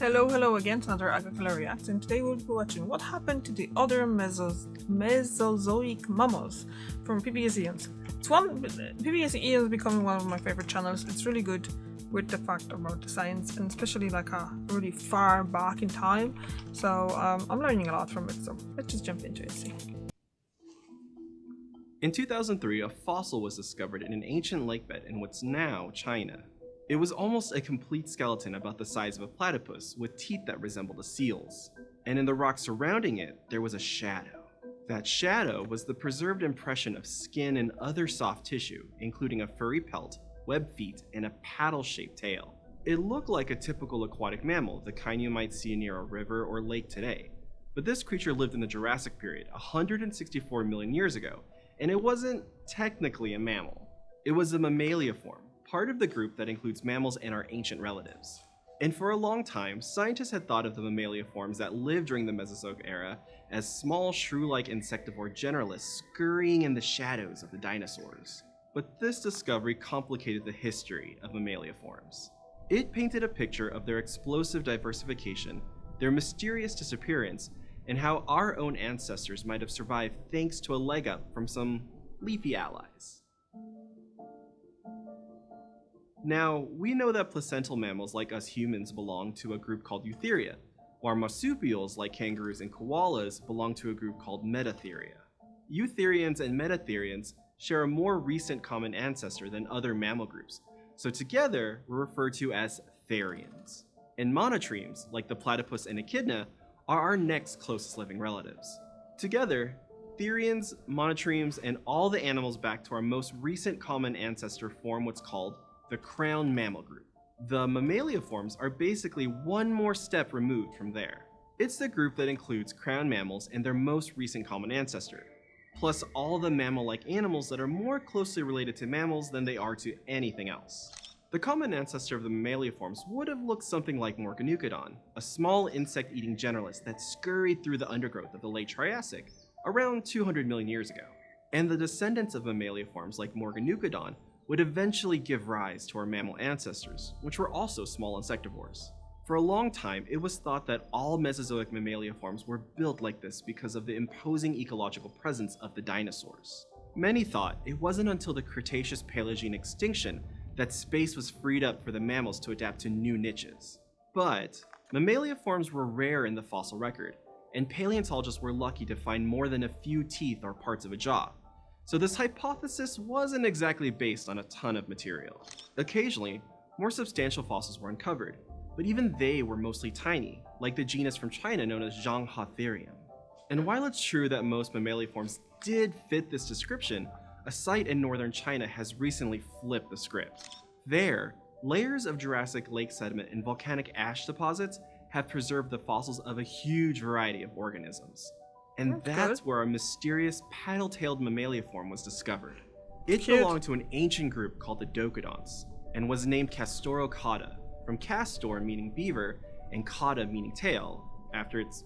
Hello again to another Agricola React, and today we'll be watching what happened to the other Mesozoic mammals from PBSEans. PBSE is becoming one of my favorite channels. It's really good with the fact about the science, and especially like really far back in time. So I'm learning a lot from it, so let's just jump into it and see. In 2003, a fossil was discovered in an ancient lakebed in what's now China. It was almost a complete skeleton about the size of a platypus with teeth that resembled a seal's. And in the rock surrounding it, there was a shadow. That shadow was the preserved impression of skin and other soft tissue, including a furry pelt, webbed feet, and a paddle-shaped tail. It looked like a typical aquatic mammal, the kind you might see near a river or lake today. But this creature lived in the Jurassic period, 164 million years ago, and it wasn't technically a mammal. It was a mammaliaform, part of the group that includes mammals and our ancient relatives. And for a long time, scientists had thought of the mammaliaforms that lived during the Mesozoic era as small shrew-like insectivore generalists scurrying in the shadows of the dinosaurs. But this discovery complicated the history of mammaliaforms. It painted a picture of their explosive diversification, their mysterious disappearance, and how our own ancestors might have survived thanks to a leg up from some leafy allies. Now, we know that placental mammals like us humans belong to a group called Eutheria, while marsupials like kangaroos and koalas belong to a group called Metatheria. Eutherians and Metatherians share a more recent common ancestor than other mammal groups, so together we're referred to as therians. And monotremes, like the platypus and echidna, are our next closest living relatives. Together, therians, monotremes, and all the animals back to our most recent common ancestor form what's called the crown mammal group. The mammaliaforms are basically one more step removed from there. It's the group that includes crown mammals and their most recent common ancestor, plus all the mammal-like animals that are more closely related to mammals than they are to anything else. The common ancestor of the mammaliaforms would have looked something like Morganucodon, a small insect-eating generalist that scurried through the undergrowth of the late Triassic around 200 million years ago. And the descendants of mammaliaforms like Morganucodon would eventually give rise to our mammal ancestors, which were also small insectivores. For a long time, it was thought that all Mesozoic mammaliaforms were built like this because of the imposing ecological presence of the dinosaurs. Many thought it wasn't until the Cretaceous-Paleogene extinction that space was freed up for the mammals to adapt to new niches. But mammaliaforms were rare in the fossil record, and paleontologists were lucky to find more than a few teeth or parts of a jaw. So this hypothesis wasn't exactly based on a ton of material. Occasionally, more substantial fossils were uncovered, but even they were mostly tiny, like the genus from China known as Zhanghatherium. And while it's true that most mammaliaforms did fit this description, a site in northern China has recently flipped the script. There, layers of Jurassic lake sediment and volcanic ash deposits have preserved the fossils of a huge variety of organisms. And that's where a mysterious paddle-tailed mammaliaform was discovered. It belonged to an ancient group called the Docodonts, and was named Castorocata, from castor meaning beaver, and cauda meaning tail, after its,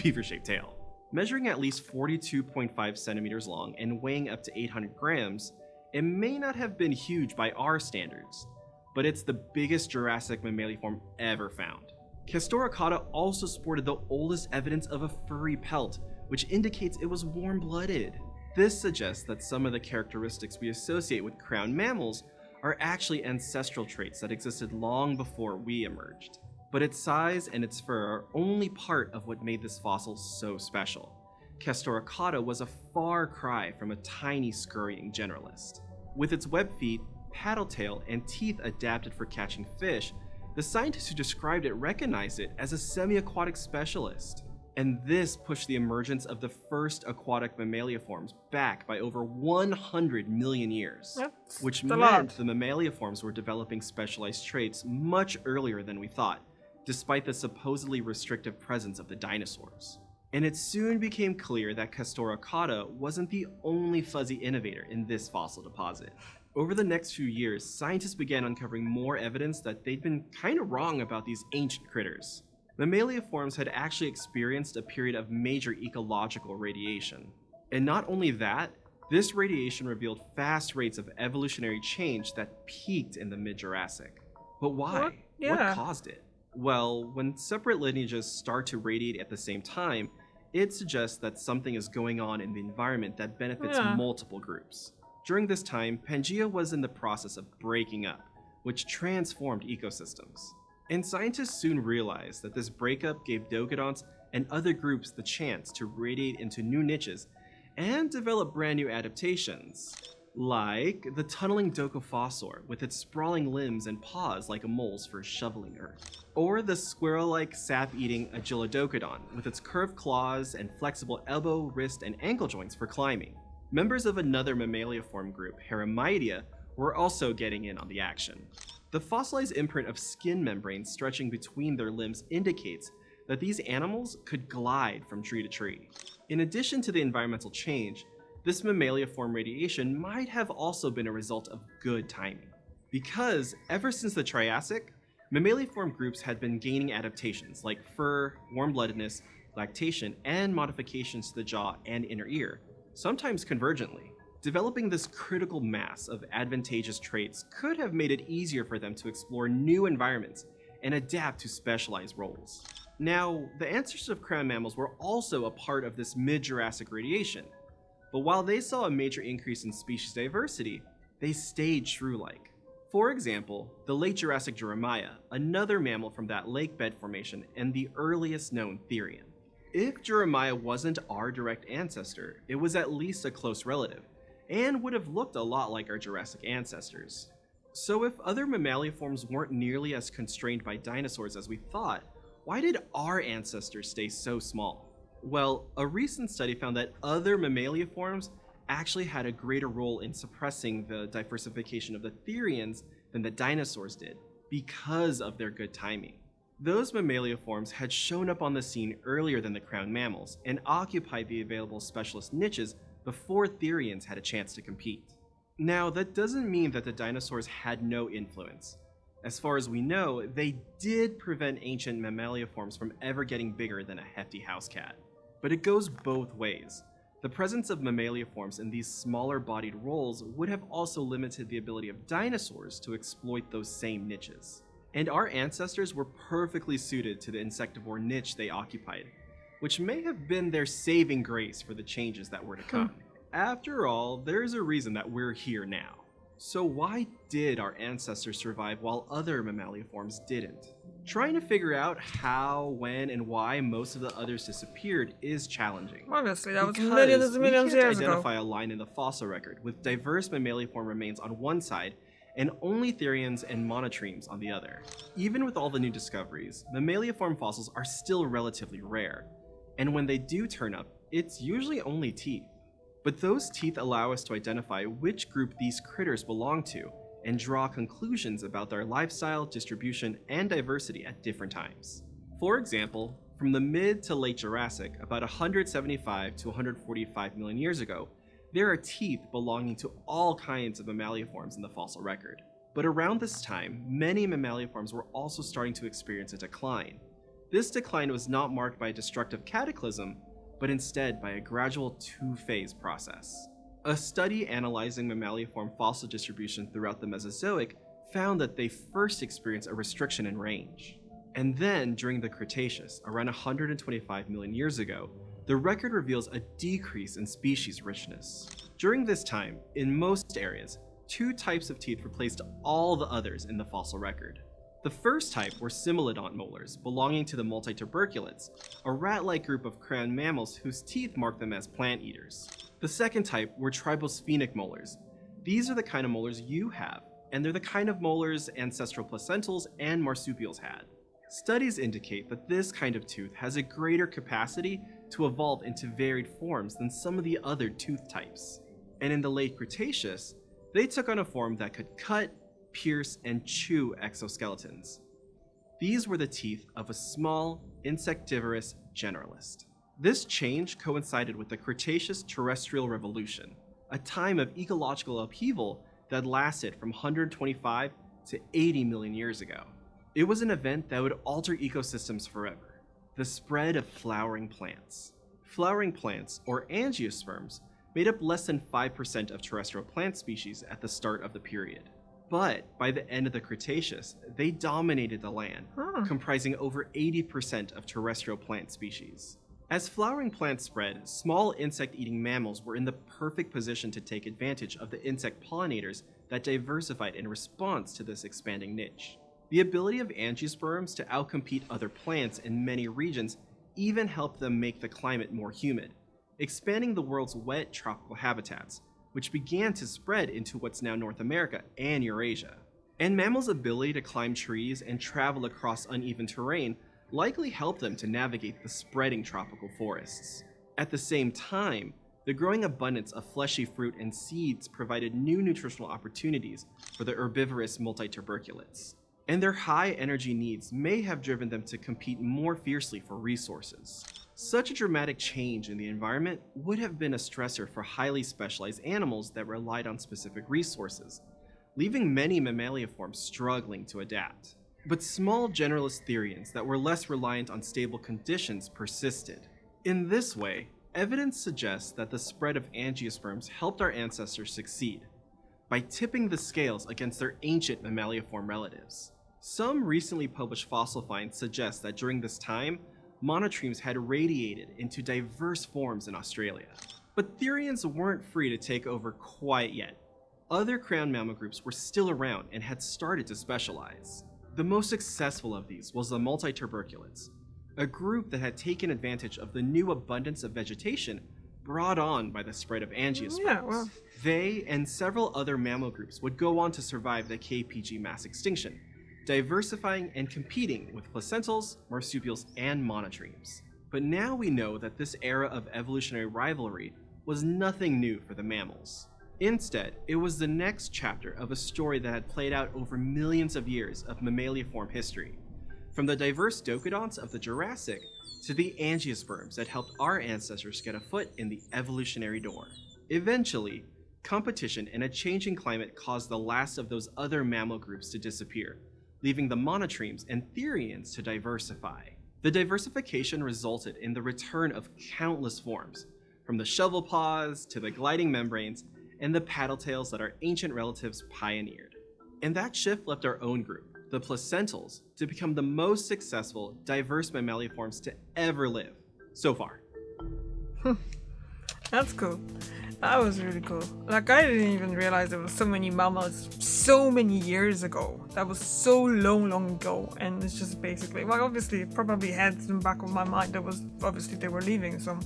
beaver-shaped tail. Measuring at least 42.5 centimeters long and weighing up to 800 grams, it may not have been huge by our standards, but it's the biggest Jurassic mammaliaform ever found. Castorocata also sported the oldest evidence of a furry pelt, which indicates it was warm-blooded. This suggests that some of the characteristics we associate with crown mammals are actually ancestral traits that existed long before we emerged. But its size and its fur are only part of what made this fossil so special. Castorocata was a far cry from a tiny scurrying generalist. With its webbed feet, paddle tail, and teeth adapted for catching fish, the scientists who described it recognized it as a semi-aquatic specialist. And this pushed the emergence of the first aquatic mammaliaforms back by over 100 million years, which meant the mammaliaforms were developing specialized traits much earlier than we thought, despite the supposedly restrictive presence of the dinosaurs. And it soon became clear that Castorocata wasn't the only fuzzy innovator in this fossil deposit. Over the next few years, scientists began uncovering more evidence that they'd been kind of wrong about these ancient critters. Mammaliaforms had actually experienced a period of major ecological radiation. And not only that, this radiation revealed fast rates of evolutionary change that peaked in the mid-Jurassic. But why? What caused it? Well, when separate lineages start to radiate at the same time, it suggests that something is going on in the environment that benefits Yeah. multiple groups. During this time, Pangea was in the process of breaking up, which transformed ecosystems. And scientists soon realized that this breakup gave Dogodonts and other groups the chance to radiate into new niches and develop brand new adaptations. Like the tunneling Docophosaur with its sprawling limbs and paws like a mole's for shoveling earth. Or the squirrel-like sap-eating Agilodocodon with its curved claws and flexible elbow, wrist, and ankle joints for climbing. Members of another mammaliaform group, Heremaidia, were also getting in on the action. The fossilized imprint of skin membranes stretching between their limbs indicates that these animals could glide from tree to tree. In addition to the environmental change, this mammaliaform radiation might have also been a result of good timing. Because ever since the Triassic, mammaliaform groups had been gaining adaptations like fur, warm-bloodedness, lactation, and modifications to the jaw and inner ear, sometimes convergently. Developing this critical mass of advantageous traits could have made it easier for them to explore new environments and adapt to specialized roles. Now, the ancestors of crown mammals were also a part of this mid-Jurassic radiation, but while they saw a major increase in species diversity, they stayed shrew-like. For example, the late Jurassic Jeremiah, another mammal from that lake bed formation and the earliest known Therian. If Jeremiah wasn't our direct ancestor, it was at least a close relative, and would have looked a lot like our Jurassic ancestors. So if other mammaliaforms weren't nearly as constrained by dinosaurs as we thought, why did our ancestors stay so small? Well, a recent study found that other mammaliaforms actually had a greater role in suppressing the diversification of the Therians than the dinosaurs did, because of their good timing. Those mammaliaforms had shown up on the scene earlier than the crown mammals and occupied the available specialist niches before Therians had a chance to compete. Now, that doesn't mean that the dinosaurs had no influence. As far as we know, they did prevent ancient mammaliaforms from ever getting bigger than a hefty house cat. But it goes both ways. The presence of mammaliaforms in these smaller-bodied roles would have also limited the ability of dinosaurs to exploit those same niches. And our ancestors were perfectly suited to the insectivore niche they occupied, which may have been their saving grace for the changes that were to come. After all, there's a reason that we're here now. So why did our ancestors survive while other mammaliaforms didn't? Trying to figure out how, when, and why most of the others disappeared is challenging. Obviously, that was Because millions and millions we of can't years ago. identify a line in the fossil record with diverse mammaliaform remains on one side and only Therians and monotremes on the other. Even with all the new discoveries, mammaliaform fossils are still relatively rare, and when they do turn up, it's usually only teeth. But those teeth allow us to identify which group these critters belong to and draw conclusions about their lifestyle, distribution, and diversity at different times. For example, from the mid to late Jurassic, about 175 to 145 million years ago, there are teeth belonging to all kinds of mammaliaforms in the fossil record. But around this time, many mammaliaforms were also starting to experience a decline. This decline was not marked by a destructive cataclysm, but instead by a gradual two-phase process. A study analyzing mammaliaform fossil distribution throughout the Mesozoic found that they first experienced a restriction in range. And then, during the Cretaceous, around 125 million years ago, the record reveals a decrease in species richness. During this time, in most areas, two types of teeth replaced all the others in the fossil record. The first type were similodont molars, belonging to the multituberculates, a rat-like group of crown mammals whose teeth mark them as plant eaters. The second type were tribosphenic molars. These are the kind of molars you have, and they're the kind of molars ancestral placentals and marsupials had. Studies indicate that this kind of tooth has a greater capacity to evolve into varied forms than some of the other tooth types. And in the late Cretaceous, they took on a form that could cut, pierce, and chew exoskeletons. These were the teeth of a small, insectivorous generalist. This change coincided with the Cretaceous Terrestrial Revolution, a time of ecological upheaval that lasted from 125 to 80 million years ago. It was an event that would alter ecosystems forever: the spread of flowering plants. Flowering plants, or angiosperms, made up less than 5% of terrestrial plant species at the start of the period. But by the end of the Cretaceous, they dominated the land, comprising over 80% of terrestrial plant species. As flowering plants spread, small insect-eating mammals were in the perfect position to take advantage of the insect pollinators that diversified in response to this expanding niche. The ability of angiosperms to outcompete other plants in many regions even helped them make the climate more humid, expanding the world's wet tropical habitats, which began to spread into what's now North America and Eurasia. And mammals' ability to climb trees and travel across uneven terrain likely helped them to navigate the spreading tropical forests. At the same time, the growing abundance of fleshy fruit and seeds provided new nutritional opportunities for the herbivorous multituberculates. And their high energy needs may have driven them to compete more fiercely for resources. Such a dramatic change in the environment would have been a stressor for highly specialized animals that relied on specific resources, leaving many mammaliaforms struggling to adapt. But small generalist therians that were less reliant on stable conditions persisted. In this way, evidence suggests that the spread of angiosperms helped our ancestors succeed by tipping the scales against their ancient mammaliaform relatives. Some recently published fossil finds suggest that during this time, monotremes had radiated into diverse forms in Australia. But therians weren't free to take over quite yet. Other crowned mammal groups were still around and had started to specialize. The most successful of these was the multituberculates, a group that had taken advantage of the new abundance of vegetation brought on by the spread of angiosperms. They and several other mammal groups would go on to survive the KPG mass extinction, diversifying and competing with placentals, marsupials, and monotremes. But now we know that this era of evolutionary rivalry was nothing new for the mammals. Instead, it was the next chapter of a story that had played out over millions of years of mammaliaform history, from the diverse docodonts of the Jurassic to the angiosperms that helped our ancestors get a foot in the evolutionary door. Eventually, competition and a changing climate caused the last of those other mammal groups to disappear, leaving the monotremes and therians to diversify. The diversification resulted in the return of countless forms, from the shovel paws to the gliding membranes and the paddle tails that our ancient relatives pioneered. And that shift left our own group, the placentals, to become the most successful, diverse mammaliaforms to ever live, so far. That's cool. That was really cool. Like, I didn't even realize there was so many mammals so many years ago. That was so long ago. And it's just basically, well, obviously, it probably had in the back of my mind that was, obviously, they were leaving some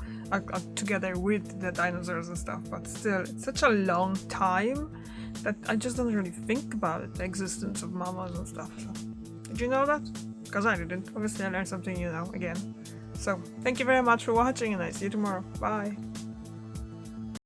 together with the dinosaurs and stuff. But still, it's such a long time that I just don't really think about it, the existence of mammals and stuff. So, did you know that? Because I didn't. Obviously, I learned something new now, again. So, thank you very much for watching, and I see you tomorrow. Bye.